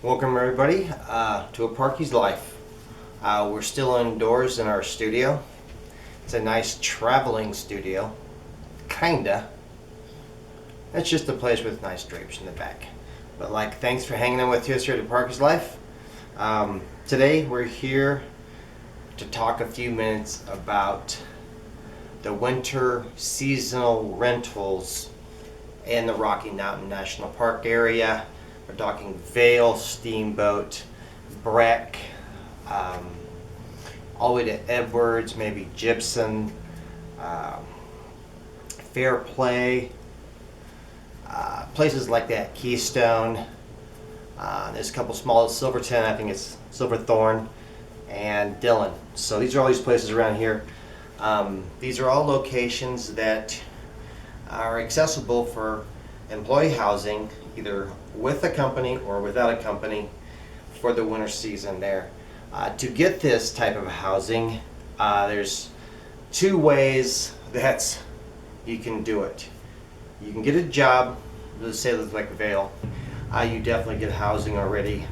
Welcome everybody to a Parkies life. We're still indoors in our studio. It's a nice traveling studio, kinda. It's just a place with nice drapes in the back. But thanks for hanging out with us here at Parkies Life. Today we're here to talk a few minutes about the winter seasonal rentals in the Rocky Mountain National Park area. We're talking Vail, Steamboat, Breck, all the way to Edwards, maybe Gibson, Fair Play, places like that, Keystone. There's a couple small, Silverton, I think it's Silverthorne, and Dillon. So these are all these places around here. These are all locations that are accessible for employee housing, either with a company or without a company, for the winter season there. To get this type of housing, there's two ways that you can do it. You can get a job, let's say like Vail. You definitely get housing already.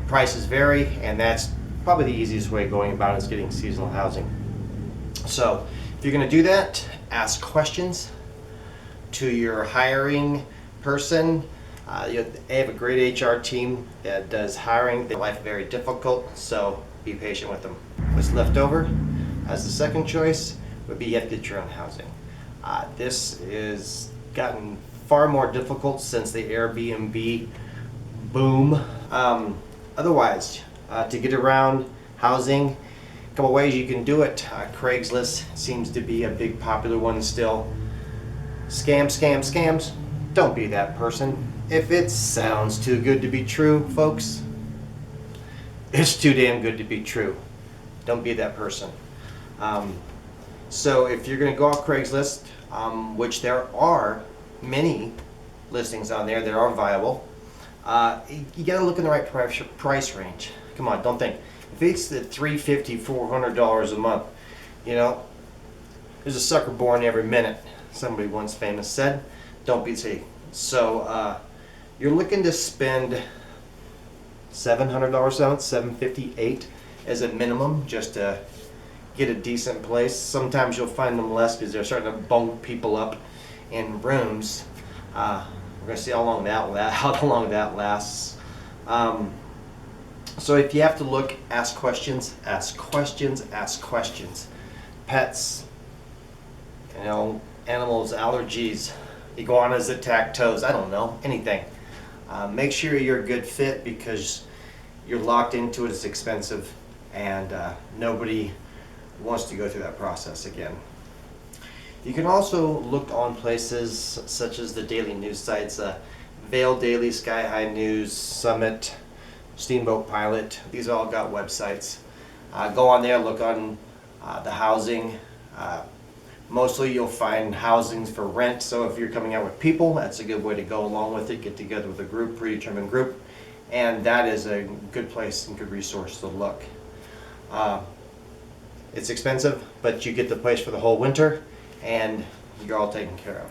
Prices vary, and that's probably the easiest way of going about it, is getting seasonal housing. So if you're going to do that, ask questions to your hiring person. They have a great HR team that does hiring. Their life very difficult, so be patient with them. What's left over as the second choice would be you have to get your own housing. This has gotten far more difficult since the Airbnb boom. Otherwise, to get around housing, a couple ways you can do it. Craigslist seems to be a big popular one still. Scams. Don't be that person. If it sounds too good to be true, folks, it's too damn good to be true. Don't be that person. So if you're going to go off Craigslist, which there are many listings on there that are viable, you got to look in the right price range. Come on, don't think. If it's at $350, $400 a month, there's a sucker born every minute. Somebody once famous said, don't be silly. So you're looking to spend $700 a month, $758 as a minimum, just to get a decent place. Sometimes you'll find them less because they're starting to bunk people up in rooms. We're going to see how long that lasts. So if you have to look, ask questions. Pets, animals, allergies, iguanas attack toes, I don't know, anything. Make sure you're a good fit, because you're locked into it. It's expensive, and nobody wants to go through that process again. You can also look on places such as the daily news sites, Vail Daily, Sky High News, Summit, Steamboat Pilot. These all got websites. Go on there, look on the housing. Mostly you'll find housings for rent, so if you're coming out with people, that's a good way to go along with it. Get together with a group, predetermined group, and that is a good place and good resource to look. It's expensive, but you get the place for the whole winter, and you're all taken care of.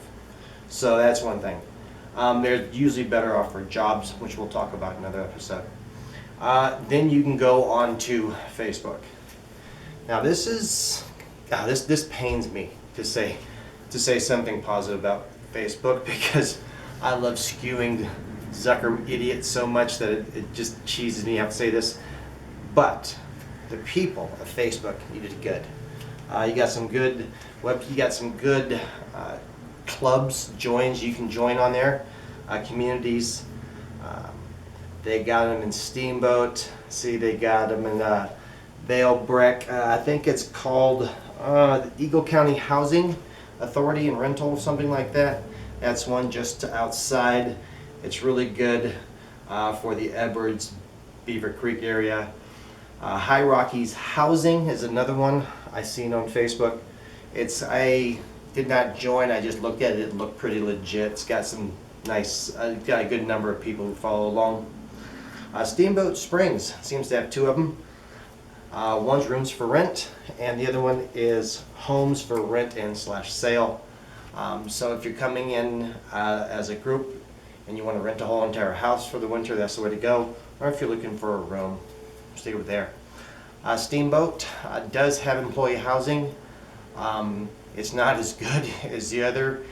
So that's one thing. They're usually better off for jobs, which we'll talk about in another episode. Then you can go on to Facebook. Now this pains me to say something positive about Facebook, because I love skewing Zucker idiots so much that it just cheeses me. I have to say this, but the people of Facebook, you did good. You got some good clubs, joins you can join on there, communities. They got them in Steamboat. See, they got them in Vail, Breck. I think it's called the Eagle County Housing Authority and Rental, something like that. That's one just outside. It's really good for the Edwards, Beaver Creek area. High Rockies Housing is another one I seen on Facebook. I did not join, I just looked at it. It looked pretty legit. It's got some nice, got a good number of people who follow along. Steamboat Springs seems to have two of them. One's rooms for rent, and the other one is homes for rent and /sale. So if you're coming in as a group, and you want to rent a whole entire house for the winter, that's the way to go. Or if you're looking for a room, stay over there. Steamboat does have employee housing. It's not as good as the other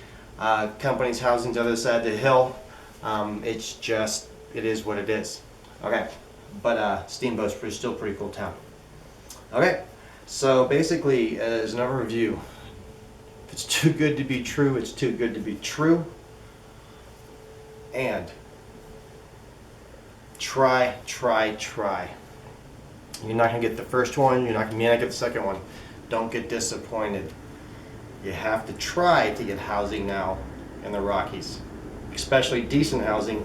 company's housing on the other side of the hill. It's just, it is what it is. Okay, but Steamboat's still pretty cool town. Okay, so basically, as an overview, if it's too good to be true, it's too good to be true. And try. You're not going to get the first one, you're not going to get the second one. Don't get disappointed. You have to try to get housing now in the Rockies, especially decent housing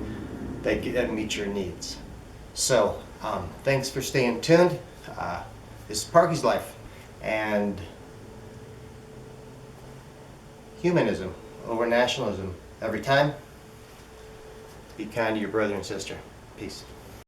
that meets your needs. So, thanks for staying tuned. This is Parkies Life, and humanism over nationalism every time. Be kind to your brother and sister. Peace.